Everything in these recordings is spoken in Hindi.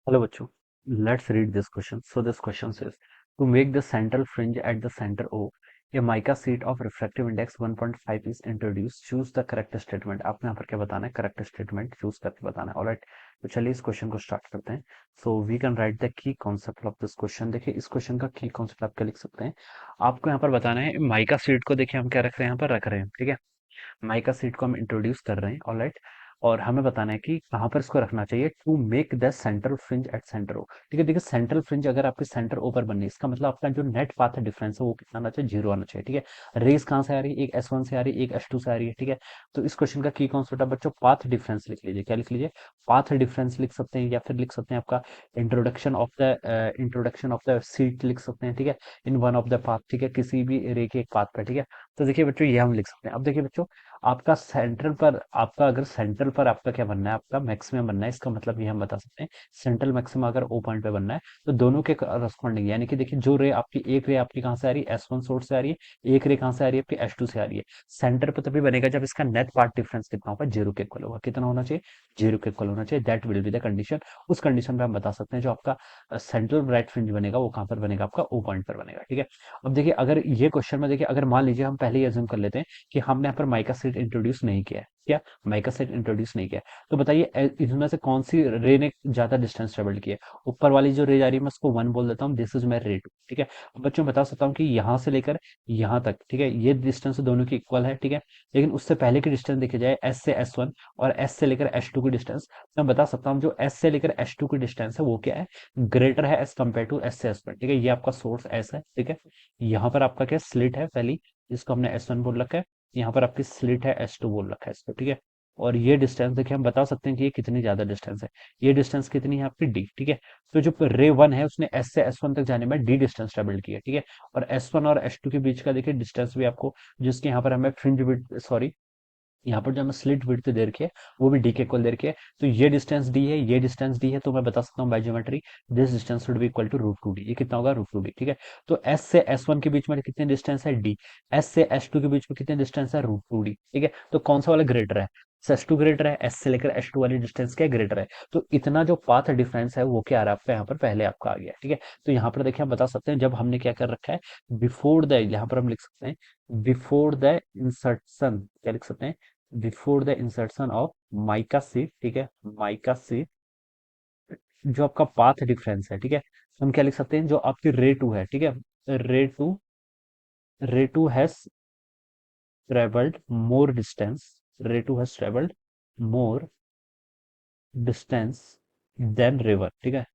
Hello, bachcho. Let's read this question. So this question says, to make the central fringe at the center O, a mica sheet of refractive index 1.5 is introduced. Choose the correct statement. आपको यहाँ पर क्या बताना है? करेक्ट स्टेटमेंट चूज करके बताना है. ऑलराइट, तो चलिए इस क्वेश्चन को स्टार्ट करते हैं. So we can write the key concept of this question. देखिए इस क्वेश्चन का की कॉन्सेप्ट आप क्या लिख सकते हैं. आपको यहाँ पर बताना है माइका शीट को. देखिए हम क्या रख रहे हैं, यहाँ पर रख रहे हैं. ठीक है, माइका सीट को हम इंट्रोड्यूस कर रहे हैं. ऑलराइट, और हमें बताना है कि कहाँ पर इसको रखना चाहिए to make the central fringe at centre O. ठीक है, देखिए सेंट्रल फ्रिंज अगर आपके सेंटर ओ पर बननी है, इसका मतलब आपका जो नेट पाथ है डिफरेंस है वो कितना आना चाहिए? जीरो आना चाहिए. ठीक है, रेस कहाँ से आ रही है? एक S1 से आ रही है, एक S2 से आ रही है. ठीक है, तो इस क्वेश्चन का की कॉन्सेप्ट है बच्चों, पाथ डिफरेंस लिख लीजिए. क्या लिख लीजिए? पाथ डिफरेंस लिख सकते हैं, या फिर लिख सकते हैं आपका इंट्रोडक्शन ऑफ द सीट लिख सकते हैं. ठीक है, in one of the path. ठीक है, किसी भी रे के एक पाथ पर. ठीक है, तो देखिए बच्चों ये हम लिख सकते हैं. अब देखिए बच्चों, आपका सेंट्रल पर आपका अगर सेंट्रल पर आपका क्या बनना है? आपका मैक्सिमम बनना है. इसका मतलब ये हम बता सकते हैं, सेंट्रल मैक्सिमम अगर ओ पॉइंट पे बनना है तो दोनों के करस्पॉन्डिंग, यानी कि देखिए जो रे आपकी, एक रे आपकी कहाँ से आ रही है? S1 सोर्स से आ रही है. एक रे कहाँ से आ रही है? आपकी S2 से आ रही है. सेंटर पर तभी बनेगा जब इसका नेट पार्ट डिफरेंस कितना होगा? जीरो के इक्वल होगा. कितना होना चाहिए? जीरो के इक्वल होना चाहिए. That will be the condition. उस कंडीशन पे हम बता सकते हैं जो आपका सेंट्रल राइट फ्रिंज बनेगा वो कहाँ पर बनेगा? आपका ओ पॉइंट पर बनेगा. ठीक है, अब देखिए अगर ये क्वेश्चन में देखिए, अगर मान लीजिए हम पहले ही अज्यूम कर लेते हैं कि हमने यहाँ पर माइका सीट इंट्रोड्यूस नहीं किया है. क्या माइका सेट इंट्रोड्यूस नहीं किया है, तो बताइए इसमें से कौन सी रे ने ज्यादा डिस्टेंस ट्रेवल किया है? ऊपर वाली जो रे जा रही है मैं उसको वन बोल देता हूँ, दिस इज माई रे टू. ठीक है, अब बच्चों मैं बता सकता हूँ कि यहाँ से लेकर यहाँ तक, ठीक है, ये डिस्टेंस दोनों की इक्वल है. ठीक है, लेकिन उससे पहले की डिस्टेंस देखी जाए S से S1 और S से लेकर S2 की डिस्टेंस, तो मैं बता सकता हूँ जो S से लेकर S2 की डिस्टेंस है वो क्या है? ग्रेटर है एज कम्पेयर टू S से S1. ठीक है, ये आपका सोर्स S है. ठीक है, यहाँ पर आपका क्या स्लिट है पहली, जिसको हमने S1 बोल रखा है. यहाँ पर आपकी स्लिट है S2 बोल रखा है इसको. ठीक है, और ये डिस्टेंस देखिए हम बता सकते हैं कि ये कितनी ज्यादा डिस्टेंस है. ये डिस्टेंस कितनी है आपकी? D. ठीक है, तो जो रे वन है उसने S से S1 तक जाने में D डिस्टेंस ट्रेवल किया. ठीक है, और S1 और S2 के बीच का देखिए डिस्टेंस भी आपको, जिसके यहाँ पर हमें फ्रिंज विड्थ, सॉरी, यहाँ पर जो हमें स्लिट विड्थ दे रखी है वो भी डी के इक्वल दे रखी है. तो ये डिस्टेंस डी है, ये डिस्टेंस डी है, तो मैं बता सकता हूँ by geometry this distance should be equal to root two D. ये कितना होगा? Root two D. ठीक है, तो एस से एस वन के बीच में कितनी डिस्टेंस है? डी. एस से एस टू के बीच में कितनी डिस्टेंस है? Root two D. ठीक है, तो कौन सा वाला ग्रेटर है? एस टू ग्रेटर है. एस से लेकर एस टू वाली डिस्टेंस क्या ग्रेटर है? तो इतना जो पाथ डिफरेंस है वो क्या आ रहा है आपका? यहाँ पर पहले आपका आ गया. ठीक है, तो यहाँ पर देखिए हम बता सकते हैं जब हमने क्या कर रखा है, बिफोर द, यहाँ पर हम लिख सकते हैं बिफोर द इंसर्शन. क्या लिख सकते हैं? Before the insertion of mica sheet. ठीक है, माइका सीट, जो आपका पाथ डिफरेंस है. ठीक है, हम क्या लिख सकते हैं? जो आपकी रे टू है. ठीक है, ray two has travelled more distance, ray two has travelled more distance then river. ठीक है,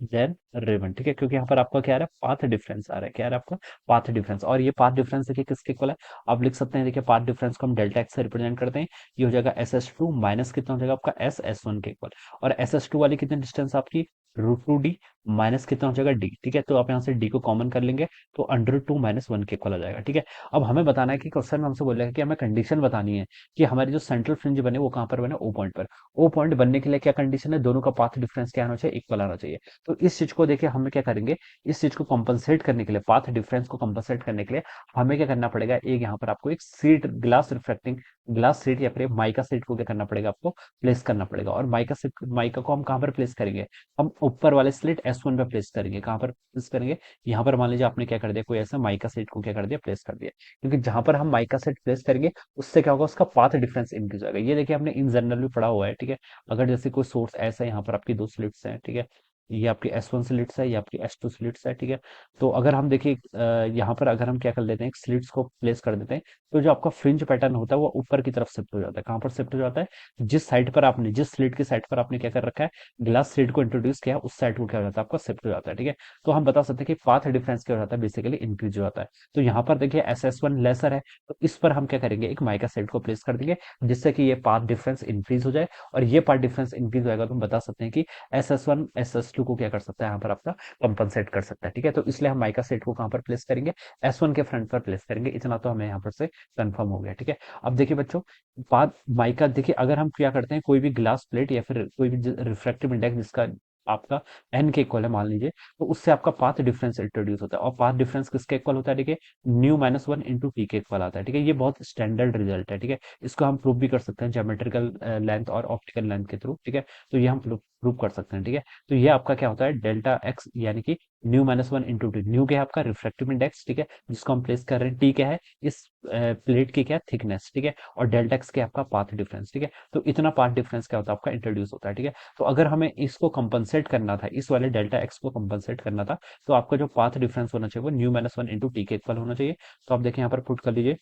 देन रेवन. ठीक है, क्योंकि यहाँ पर आपका क्या आ रहा है? पाथ डिफरेंस आ रहा है. क्या आ रहा है आपका? Path difference. और ये पाथ डिफरेंस देखिए किसके इक्वल है? आप लिख सकते हैं, देखिए पाथ डिफरेंस को हम डेल्टा एक्स से रिप्रेजेंट करते हैं. ये हो जाएगा SS2 माइनस कितना हो जाएगा आपका? SS1 के इक्वल. और SS2 वाली कितनी डिस्टेंस आपकी? Root two D. माइनस कितना हो जाएगा? डी. ठीक है, तो आप यहाँ से डी को कॉमन कर लेंगे तो अंडर टू माइनस वन के इक्वल आ जाएगा. ठीक है, अब हमें बताना है कि क्वेश्चन में हमसे बोलेगा कि हमें कंडीशन बतानी है कि हमारी जो सेंट्रल फ्रिंज बने वो कहाँ पर बने? ओ पॉइंट पर. ओ पॉइंट बनने के लिए क्या कंडीशन है? दोनों का पाथ डिफरेंस क्या आना चाहिए? इक्वल आना चाहिए. तो इस चीज को देखिए हमें क्या करेंगे, इस चीज को कॉम्पनसेट करने के लिए, पाथ डिफरेंस को कॉम्पनसेट करने के लिए हमें क्या करना पड़ेगा? एक यहाँ पर आपको एक seat, glass refracting glass seat या फिर माइका सीट को क्या करना पड़ेगा? आपको प्लेस करना पड़ेगा. और माइका सीट, माइका को हम कहाँ पर प्लेस करेंगे? हम ऊपर वाले स्लिट S1 पे प्लेस करेंगे. कहाँ पर प्लेस करेंगे? यहाँ पर मान लीजिए आपने क्या कर दिया, कोई ऐसा माइका सीट को क्या कर दिया? प्लेस कर दिया. क्योंकि जहां पर हम माइका सेट प्लेस करेंगे उससे क्या होगा? उसका पाथ डिफरेंस इंक्रीज होगा. ये देखिए हमने इन जनरल भी पढ़ा हुआ है. ठीक है, अगर जैसे कोई सोर्स ऐसा है, यहाँ पर आपकी दो स्लिट्स हैं. ठीक है, ये आपकी S1 स्लिट्स है, ये आपकी S2 स्लिट्स है. ठीक है, तो अगर हम देखिए यहाँ पर अगर हम क्या कर लेते हैं, स्लिट्स को प्लेस कर देते हैं, तो जो आपका फ्रिंज पैटर्न होता है वो ऊपर की तरफ शिफ्ट हो जाता है. कहाँ पर शिफ्ट हो जाता है? जिस साइड पर आपने, जिस स्लिट की साइड पर आपने क्या कर रखा है, ग्लास स्लिट को इंट्रोड्यूस किया, उस साइड को क्या हो जाता है? आपका शिफ्ट हो जाता है. ठीक है, तो हम बता सकते हैं कि पाथ डिफरेंस क्या हो जाता है? बेसिकली इंक्रीज हो जाता है. तो यहाँ पर देखिए SS1 लेसर है, तो इस पर हम क्या करेंगे? एक माइका सेट को प्लेस कर देंगे जिससे कि ये पाथ डिफरेंस इंक्रीज हो जाए. और ये पाथ डिफरेंस इंक्रीज होएगा तो हम बता सकते हैं कि SS1 SS2 को क्या कर सकता है? यहाँ पर आपका कंपनसेट कर सकता है. ठीक है, तो इसलिए हम माइका सेट को कहाँ पर प्लेस करेंगे? S1 के फ्रंट पर प्लेस करेंगे. इतना तो हमें यहाँ पर से कंफर्म हो गया. ठीक है, अब देखिए बच्चों, पाथ माइका देखिए, अगर हम क्या करते हैं, कोई भी ग्लास प्लेट या फिर कोई भी रिफ्रैक्टिव इंडेक्स जिसका आपका एन के इक्वल है मान लीजिए, तो उससे आपका पाथ डिफरेंस इंट्रोड्यूस होता है। और पाथ डिफरेंस किसके इक्वल होता है? देखिए, new minus one into T के इक्वल आता है। ठीक है, ये बहुत स्टैंडर्ड रिजल्ट है। ठीक है, इसको हम प्रूव भी कर सकते हैं ज्योमेट्रिकल लेंथ और ऑप्टिकल लेंथ के थ्रू। ठीक है, तो ये हम प्रूव कर सकते हैं। ठीक है, तो ये आपका क्या होता है, डेल्टा एक्स यानी कि new minus one into T. New क्या है आपका रिफ्रैक्टिव इंडेक्स, ठीक है, जिसको हम प्लेस कर रहे हैं। टी क्या है इस प्लेट की क्या थिकनेस, ठीक है, और डेल्टा एक्स क्या है आपका पाथ डिफरेंस। ठीक है, तो इतना पाथ डिफरेंस क्या होता है आपका इंट्रोड्यूस होता है। ठीक है, तो अगर हमें इसको कंपनसेट करना था, इस वाले डेल्टा एक्स को कंपनसेट करना था, तो आपका जो पाथ डिफरेंस होना चाहिए वो new minus one into T के इक्वल होना चाहिए। तो आप देखिए यहाँ पर पुट कर लीजिए,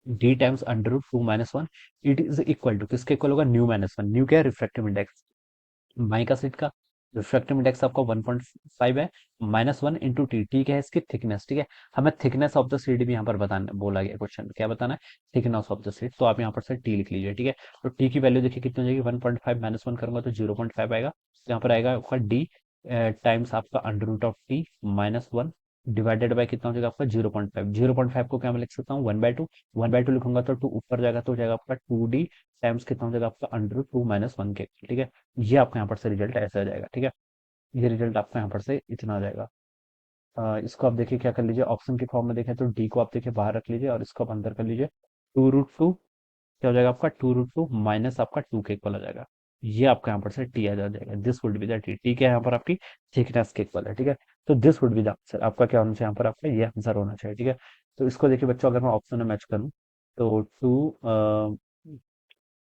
D times under root two minus one, it is equal to किसके इक्वल होगा, न्यू माइनस वन। न्यू क्या है रिफ्रैक्टिव इंडेक्स, माइका सीट का रिफ्रैक्टिव इंडेक्स आपका 1.5 है, minus one into T. T क्या है इसकी थिकनेस। ठीक है, हमें थिकनेस ऑफ द सीट भी यहाँ पर बताना बोला गया, क्वेश्चन क्या बताना है, थिकनेस ऑफ द सीट। तो आप यहाँ पर से टी लिख लीजिए। ठीक है, तो टी की वैल्यू देखिए कितनी हो जाएगी, 1.5 माइनस वन करूंगा तो 0.5 आएगा। तो यहाँ पर आएगा आपका डी टाइम्स आपका under root of T minus one divided by कितना हो जाएगा आपका 0.5। 0.5 को क्या मैं लिख सकता हूँ, 1/2। 1/2 लिखूंगा तो टू ऊपर जाएगा तो हो जाएगा आपका 2d टाइम्स कितना हो जाएगा आपका under root two minus one के। ठीक है, ये आपका यहाँ पर से रिजल्ट ऐसा आ जाएगा। ठीक है, ये रिजल्ट आपका यहाँ पर से इतना आ जाएगा। इसको आप देखिए क्या कर लीजिए, ऑप्शन के फॉर्म में देखें तो डी को आप देखिए बाहर रख लीजिए और इसको आप अंदर कर लीजिए। टू रूट टू क्या हो जाएगा आपका, टू रूट टू माइनस आपका टू के इक्वल आ जाएगा। ये आपका यहाँ पर से टी आ जाएगा। This would be the T. T क्या है यहाँ पर आपकी थिकनेस के इक्वल है। ठीक है, तो this would be the answer. आपका क्या होना चाहिए यहाँ पर, आपका ये आंसर होना चाहिए। ठीक है, तो इसको देखिए बच्चों, अगर मैं ऑप्शन में मैच करूँ तो टू,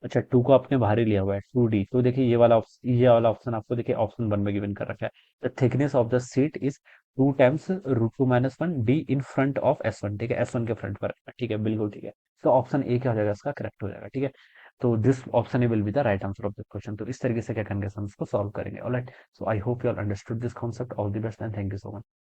अच्छा टू को आपने बाहर ही लिया हुआ है, टू डी। तो देखिए ये वाला ऑप्शन आपको देखिए ऑप्शन वन में गिवन कर रखा है। The thickness of the sheet is two times root two minus one D in front of S one. ठीक है, एस वन के फ्रंट पर है। ठीक है, बिल्कुल ठीक है। तो ऑप्शन ए क्या हो जाएगा, इसका करेक्ट हो जाएगा। ठीक है, तो this option A will be the right answer of the question. तो इस तरीके से क्या करेंगे, हम इसको सॉल्व करेंगे। Alright, so I hope you all understood this concept. All the best and thank you so much.